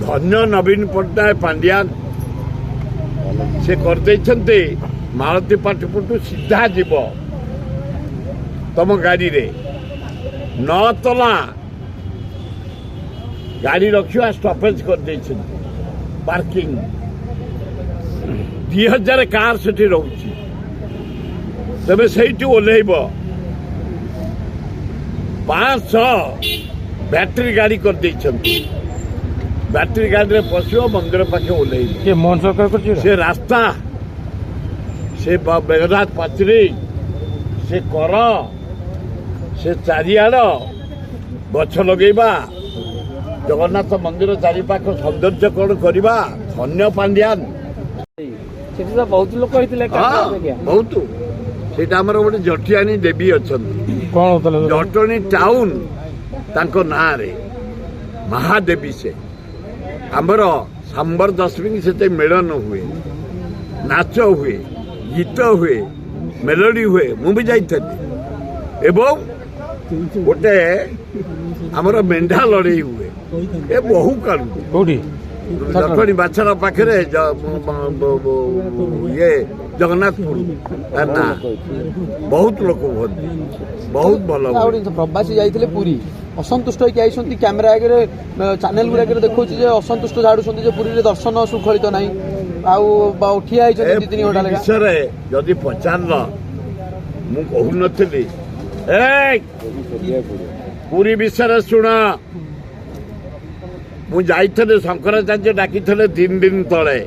ଧନ୍ୟ ନବୀନ ପଟ୍ଟନାୟକ ପାଣ୍ଡିଆନ ସେ କରିଦେଇଛନ୍ତି। ମାଳତୀ ପାଟପୁଟୁ ସିଧା ଯିବ ତମ ଗାଡ଼ିରେ 9 ତଲା ଗାଡ଼ି ରଖିବା ଷ୍ଟପେଜ କରିଦେଇଛନ୍ତି। ପାର୍କିଂ 2000 କାର୍ ସେଠି ରହୁଛି। ତେବେ ସେଇଠି ଓହ୍ଲେଇବ। 500 ବ୍ୟାଟେରୀ ଗାଡ଼ି କରିଦେଇଛନ୍ତି। ବ୍ୟାଟେରୀ ଗାଡ଼ିରେ ପଶିବ, ମନ୍ଦିର ପାଖେ ଓହ୍ଲେଇବ। ସେ ରାସ୍ତା, ସେ ବେଗନାଥ ପାଚେରୀ, ସେ କର, ସେ ଚାରିଆଡ଼ ଗଛ ଲଗେଇବା, ଜଗନ୍ନାଥ ମନ୍ଦିର ଚାରିପାଖ ସୌନ୍ଦର୍ଯ୍ୟକରଣ କରିବା। ଧନ୍ୟ ପାଣ୍ଡିଆନ। ବହୁତ ଲୋକ ହେଇଥିଲେ। ବହୁତ। ସେଇଟା ଆମର ଗୋଟେ ଜଟିଆଣୀ ଦେବୀ ଅଛନ୍ତି। ଜଟଣୀ ଟାଉନ ତାଙ୍କ ନାଁରେ ମହାଦେବୀ। ସେ ଆମର ସାମ୍ବର ଦଶମୀ ସେତେ ମେଳନ ହୁଏ, ନାଚ ହୁଏ, ଗୀତ ହୁଏ, ମେଲୋଡି ହୁଏ। ମୁଁ ବି ଯାଇଥିଲି। ଏବଂ ଗୋଟେ ଆମର ମେଣ୍ଢା ଲଢ଼େଇ ହୁଏ। ଏ ବହୁ କାଳୁ କୋଉଠି ଜଟଣୀ ବାଛାର ପାଖରେ ଇଏ ଜଗନ୍ନାଥପୁର ନା ବହୁତ ଲୋକ ହୁଅନ୍ତି। ବହୁତ ଭଲ। ପ୍ରବାସୀ ଯାଇଥିଲେ ପୁରୀ, ଅସନ୍ତୁଷ୍ଟ ହେଇକି ଆଇଛନ୍ତି। କ୍ୟାମେରା ଆଗରେ ଚ୍ୟାନେଲ ଗୁଡାକରେ ଦେଖଉଛି ଯେ ଅସନ୍ତୁଷ୍ଟ ଝାଡୁଛନ୍ତି ଯେ ପୁରୀରେ ଦର୍ଶନ ଶୃଙ୍ଖଳିତ ନାହିଁ। ଆଉ ଠିଆ ହେଇଛନ୍ତି 2-3 ଘଣ୍ଟା ବିଷୟରେ ଯଦି ପଚାରିଲ, ମୁଁ କହୁନଥିଲି। ପୁରୀ ବିଷୟରେ ଶୁଣ। ମୁଁ ଯାଇଥିଲି, ଶଙ୍କରାଚାର୍ଯ୍ୟ ଡାକିଥିଲେ 3 ଦିନ ତଳେ।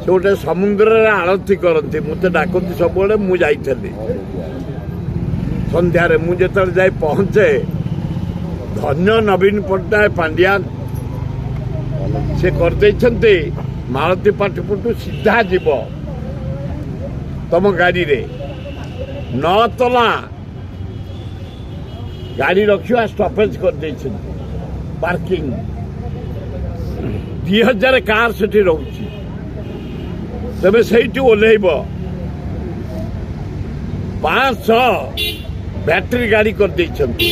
ସେ ଗୋଟେ ସମୁଦ୍ରରେ ଆଳତୀ କରନ୍ତି, ମୋତେ ଡାକନ୍ତି ସବୁବେଳେ। ମୁଁ ଯାଇଥିଲି ସନ୍ଧ୍ୟାରେ। ମୁଁ ଯେତେବେଳେ ଯାଇ ପହଞ୍ଚେ, ଧନ୍ୟ ନବୀନ ପଟ୍ଟନାୟକ ପାଣ୍ଡିଆନ ସେ କରିଦେଇଛନ୍ତି। ମାଳତୀ ପାଟପୁଟୁ ସିଧା ଯିବ ତମ ଗାଡ଼ିରେ 9 ତଲା ଗାଡ଼ି ରଖିବା ଷ୍ଟପେଜ କରିଦେଇଛନ୍ତି। ପାର୍କିଂ 2000 କାର୍ ସେଠି ରହୁଛି। ତେବେ ସେଇଠି ଓହ୍ଲେଇବ। 500 ବ୍ୟାଟେରୀ ଗାଡ଼ି କରିଦେଇଛନ୍ତି।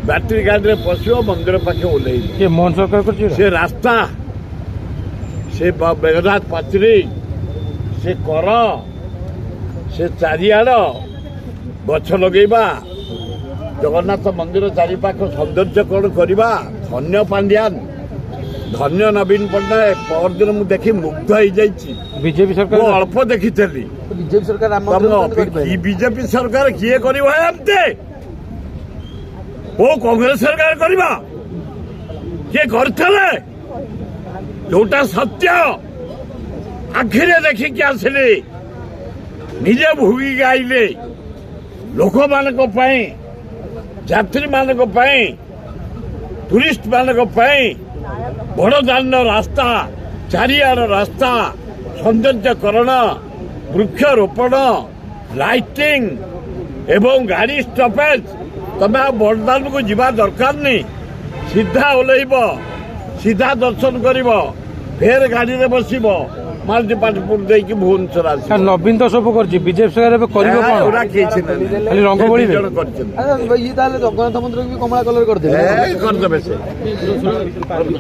ବ୍ୟାଟେରୀ ଗାଡ଼ିରେ ପଶିବ, ମନ୍ଦିର ପାଖେ ଓହ୍ଲେଇବ। ସେ ରାସ୍ତା, ସେ ବେଗନାଥ ପାଚେରୀ, ସେ କର, ସେ ଚାରିଆଡ଼ ଗଛ ଲଗେଇବା, ଜଗନ୍ନାଥ ମନ୍ଦିର ଚାରିପାଖ ସୌନ୍ଦର୍ଯ୍ୟକରଣ କରିବା। ଧନ୍ୟ ପାଣ୍ଡିଆନ। ଧନ୍ୟ ନବୀନ ପଟ୍ଟନାୟକ। ପରଦିନ ମୁଁ ଦେଖି ମୁଗ୍ଧ ହେଇଯାଇଛି। ବିଜେପି ସରକାର ଅଳ୍ପ ଦେଖିଥିଲି। ବିଜେପି ସରକାର ବିଜେପି ସରକାର କିଏ କରିବ ଏମିତି? ଓ କଂଗ୍ରେସ ସରକାର କରିବ? କିଏ କରିଥିଲେ? ଯୋଉଟା ସତ୍ୟ ଆଖିରେ ଦେଖିକି ଆସିଲି, ନିଜେ ଭୋଗିକି ଆଇଲେ। ଲୋକମାନଙ୍କ ପାଇଁ, ଯାତ୍ରୀମାନଙ୍କ ପାଇଁ, ଟୁରିଷ୍ଟ ମାନଙ୍କ ପାଇଁ ବଡ଼ଦାଣ୍ଡ ରାସ୍ତା, ଚାରିଆଡ଼ ରାସ୍ତା, ସୌନ୍ଦର୍ଯ୍ୟକରଣ, ବୃକ୍ଷରୋପଣ, ଲାଇଟିଂ ଏବଂ ଗାଡ଼ି ଷ୍ଟପେଜ। ତମେ ଆଉ ବଡ଼ଦାଣ୍ଡକୁ ଯିବା ଦରକାର ନାହିଁ। ସିଧା ଓହ୍ଲେଇବ, ସିଧା ଦର୍ଶନ କରିବ, ଫେର ଗାଡ଼ିରେ ବସିବ, ମାଳତୀ ପାଟପୁର ଦେଇକି ଭୁବନେଶ୍ୱର ଆସିବ। ନବୀନ ତ ସବୁ କରିଛି, ବିଜେପି ସରକାର ଏବେ କରିବ କଣ? ଖାଲି ରଙ୍ଗ ବୋଳି କରିଛନ୍ତି। ଇଏ ତାହେଲେ ଜଗନ୍ନାଥ ମନ୍ଦିରକୁ ବି କମଳା କଲର କରିଦେବେ। କରିଦେବେ ସେ।